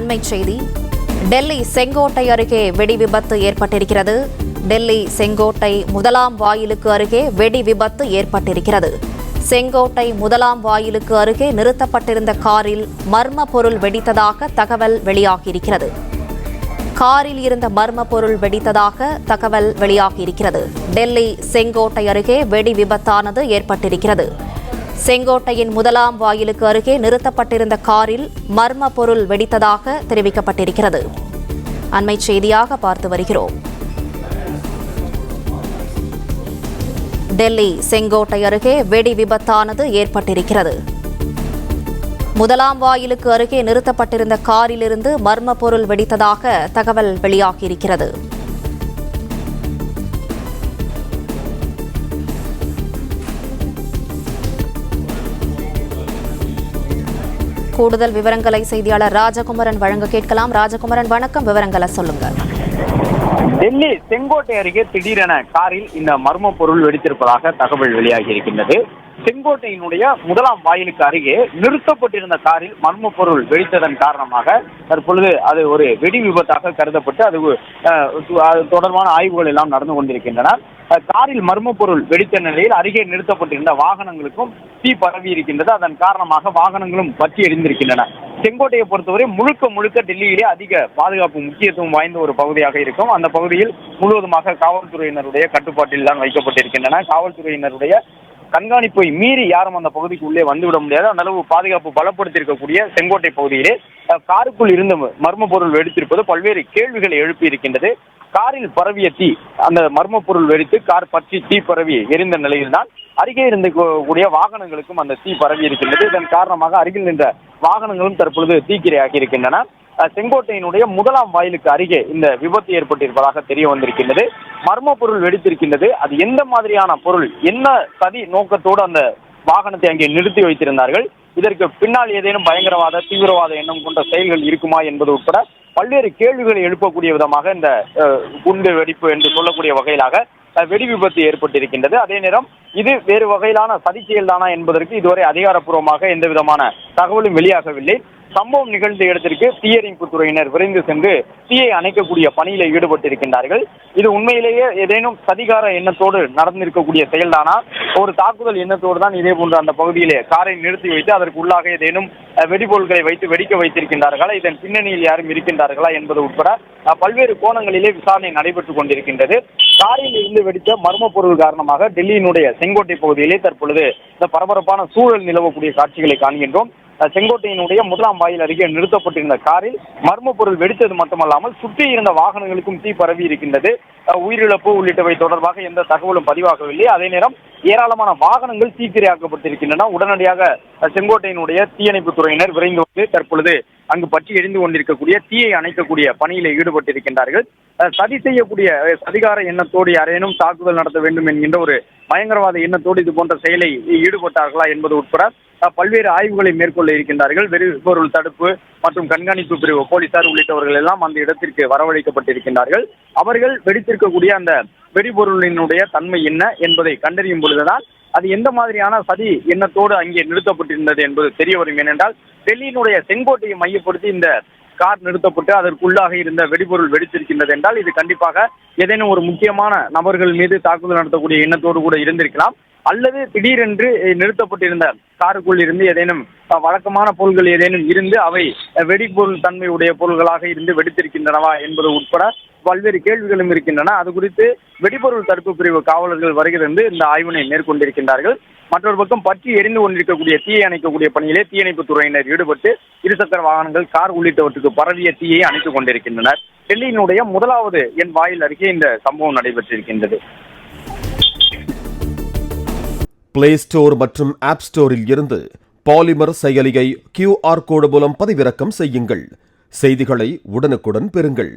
அண்மைச் செய்தி. டெல்லி செங்கோட்டை அருகே வெடி விபத்து ஏற்பட்டிருக்கிறது. டெல்லி செங்கோட்டை முதலாம் வாயிலுக்கு அருகே வெடி விபத்து ஏற்பட்டிருக்கிறது. செங்கோட்டை முதலாம் வாயிலுக்கு அருகே நிறுத்தப்பட்டிருந்த காரில் மர்ம பொருள் வெடித்ததாக தகவல் வெளியாகியிருக்கிறது. காரில் இருந்த மர்ம பொருள் வெடித்ததாக தகவல் வெளியாகியிருக்கிறது. டெல்லி செங்கோட்டை அருகே வெடி விபத்தானது ஏற்பட்டிருக்கிறது. செங்கோட்டையின் முதலாம் வாயிலுக்கு அருகே நிறுத்தப்பட்டிருந்த காரில் மர்ம பொருள் வெடித்ததாக தெரிவிக்கப்பட்டிருக்கிறது. அண்மைச் செய்தியாக பார்த்து வருகிறோம். டெல்லி செங்கோட்டை அருகே வெடி விபத்தானது ஏற்பட்டிருக்கிறது. முதலாம் வாயிலுக்கு அருகே நிறுத்தப்பட்டிருந்த காரிலிருந்து மர்ம பொருள் வெடித்ததாக தகவல் வெளியாகியிருக்கிறது. கூடுதல் விவரங்களை செய்தியாளர் ராஜகுமரன் வழங்க கேட்கலாம். ராஜகுமரன், வணக்கம். விவரங்களை சொல்லுங்க. டெல்லி செங்கோட்டை அருகே திடீரென காரில் இந்த மர்ம பொருள் வெடித்திருப்பதாக தகவல் வெளியாகி இருக்கின்றது. செங்கோட்டையினுடைய முதலாம் வாயிலுக்கு அருகே நிறுத்தப்பட்டிருந்த காரில் மர்ம பொருள் வெடித்ததன் காரணமாக தற்பொழுது அது ஒரு வெடி விபத்தாக கருதப்பட்டு அது தொடர்பான ஆய்வுகள் எல்லாம் நடந்து கொண்டிருக்கின்றன. காரில் மர்ம பொருள் வெடித்த நிலையில் அருகே நிறுத்தப்பட்டிருந்த வாகனங்களுக்கும் தீ பரவி இருக்கின்றது. அதன் காரணமாக வாகனங்களும் பற்றி எரிந்திருக்கின்றன. செங்கோட்டையை பொறுத்தவரை முழுக்க டெல்லியிலே அதிக பாதுகாப்பு முக்கியத்துவம் வாய்ந்த ஒரு பகுதியாக இருக்கும். அந்த பகுதியில் முழுவதுமாக காவல்துறையினருடைய கட்டுப்பாட்டில் தான் வைக்கப்பட்டிருக்கின்றன. காவல்துறையினருடைய கண்காணிப்பை மீறி யாரும் அந்த பகுதிக்கு உள்ளே வந்துவிட முடியாது. அந்த அளவு பாதுகாப்பு பலப்படுத்தியிருக்கக்கூடிய செங்கோட்டை பகுதியிலே காருக்குள் இருந்த மர்ம பொருள் வெடித்திருப்பது பல்வேறு கேள்விகளை எழுப்பி இருக்கின்றது. காரில் பரவிய தீ, அந்த மர்ம பொருள் வெடித்து கார் பற்றி தீ பரவி எரிந்த நிலையில்தான் அருகே இருந்து கூடிய வாகனங்களுக்கும் அந்த தீ பரவி இருக்கின்றது. இதன் காரணமாக அருகில் நின்ற வாகனங்களும் தற்பொழுது தீக்கிரையாகி இருக்கின்றன. செங்கோட்டையினுடைய முதலாம் வாயிலுக்கு அருகே இந்த விபத்து ஏற்பட்டிருப்பதாக தெரிய வந்திருக்கின்றது. மர்ம பொருள் வெடித்திருக்கின்றது. அது எந்த மாதிரியான பொருள், என்ன சதி நோக்கத்தோடு அந்த வாகனத்தை அங்கே நிறுத்தி வைத்திருந்தார்கள், இதற்கு பின்னால் ஏதேனும் பயங்கரவாத தீவிரவாத எண்ணம் கொண்ட செயல்கள் இருக்குமா என்பது உட்பட பல்வேறு கேள்விகளை எழுப்பக்கூடிய விதமாக இந்த குண்டு வெடிப்பு என்று சொல்லக்கூடிய வகையிலாக வெடி விபத்து ஏற்பட்டிருக்கின்றது. அதே நேரம் இது வேறு வகையிலான சதி செயல்தானா என்பதற்கு இதுவரை அதிகாரப்பூர்வமாக எந்த விதமான தகவலும் வெளியாகவில்லை. சம்பவம் நிகழ்ந்த இடத்திற்கு தீயணைப்பு துறையினர் விரைந்து சென்று தீயை அணைக்கக்கூடிய பணியில ஈடுபட்டிருக்கின்றார்கள். இது உண்மையிலேயே ஏதேனும் சதிகார எண்ணத்தோடு நடந்திருக்கக்கூடிய செயல்தானா, ஒரு தாக்குதல் எண்ணத்தோடு தான் இதே போன்ற அந்த பகுதியிலே காரை நிறுத்தி வைத்து அதற்கு உள்ளாக ஏதேனும் வெடிபொருட்களை வைத்து வெடிக்க வைத்திருக்கின்றார்களா, இதன் பின்னணியில் யாரும் இருக்கின்றார்களா என்பது உட்பட பல்வேறு கோணங்களிலே விசாரணை நடைபெற்றுக் கொண்டிருக்கின்றது. காரில் இருந்து வெடித்த மர்ம பொருள் காரணமாக டெல்லியினுடைய செங்கோட்டை பகுதியிலே தற்பொழுது இந்த பரபரப்பான சூழல் நிலவக்கூடிய காட்சிகளை காண்கின்றோம். செங்கோட்டையினுடைய முதலாம் வாயில் அருகே நிறுத்தப்பட்டிருந்த காரில் மர்ம பொருள் வெடித்தது மட்டுமல்லாமல் சுற்றி இருந்த வாகனங்களுக்கும் தீ பரவி இருக்கின்றது. உயிரிழப்பு உள்ளிட்டவை தொடர்பாக எந்த தகவலும் பதிவாகவில்லை. அதே நேரம் ஏராளமான வாகனங்கள் தீக்கிரையாக்கப்பட்டிருக்கின்றன. உடனடியாக செங்கோட்டையினுடைய தீயணைப்பு துறையினர் விரைந்து வந்து தற்பொழுது அங்கு பற்றி எரிந்து கொண்டிருக்கக்கூடிய தீயை அணைக்கக்கூடிய பணியில ஈடுபட்டிருக்கின்றார்கள். சதி செய்யக்கூடிய சதிகார எண்ணத்தோடு யாரேனும் தாக்குதல் நடத்த வேண்டும் என்கின்ற ஒரு பயங்கரவாத எண்ணத்தோடு இது போன்ற செயலை ஈடுபட்டார்களா என்பது உட்பட பல்வேறு ஆய்வுகளை மேற்கொள்ள இருக்கின்றார்கள். வெடிபொருள் தடுப்பு மற்றும் கண்காணிப்பு பிரிவு போலீசார் உள்ளிட்டவர்கள் எல்லாம் அந்த இடத்திற்கு வரவழைக்கப்பட்டிருக்கின்றார்கள். அவர்கள் வெடித்திருக்கக்கூடிய அந்த வெடிபொருளினுடைய தன்மை என்ன என்பதை கண்டறியும் பொழுதுதான் அது எந்த மாதிரியான சதி எண்ணத்தோடு அங்கே நிறுத்தப்பட்டிருந்தது என்பது தெரிய வரும். ஏனென்றால் டெல்லியினுடைய செங்கோட்டையை மையப்படுத்தி இந்த கார் நிறுத்தப்பட்டு அதற்குள்ளாக இருந்த வெடிபொருள் வெடித்திருக்கின்றது என்றால் இது கண்டிப்பாக ஏதேனும் ஒரு முக்கியமான நபர்கள் மீது தாக்குதல் நடத்தக்கூடிய எண்ணத்தோடு கூட இருந்திருக்கலாம். அல்லது திடீரென்று நிறுத்தப்பட்டிருந்த காருக்குள் இருந்து ஏதேனும் வழக்கமான பொருள்கள் ஏதேனும் இருந்து அவை வெடிபொருள் தன்மையுடைய பொருள்களாக இருந்து வெடித்திருக்கின்றனவா என்பது உட்பட பல்வேறு கேள்விகளும் இருக்கின்றன. அது குறித்து வெடிபொருள் தடுப்பு பிரிவு காவலர்கள் வருகிறது இந்த ஆய்வினை மேற்கொண்டிருக்கின்றார்கள். மற்றொரு பக்கம் பற்றி எரிந்து கொண்டிருக்கக்கூடிய தீயை அணைக்கக்கூடிய பணியிலே தீயணைப்பு துறையினர் ஈடுபட்டு இருசக்கர வாகனங்கள், கார் உள்ளிட்டவற்றுக்கு பரவிய தீயை அணைத்துக் கொண்டிருக்கின்றனர். டெல்லியினுடைய முதலாவது எண் வாயில் அருகே இந்த சம்பவம் நடைபெற்றிருக்கின்றது. பிளே ஸ்டோர் மற்றும் ஆப் ஸ்டோரில் இருந்து பாலிமர் செயலியை QR கோடு மூலம் பதிவிறக்கம் செய்யுங்கள். செய்திகளை உடனுக்குடன் பெறுங்கள்.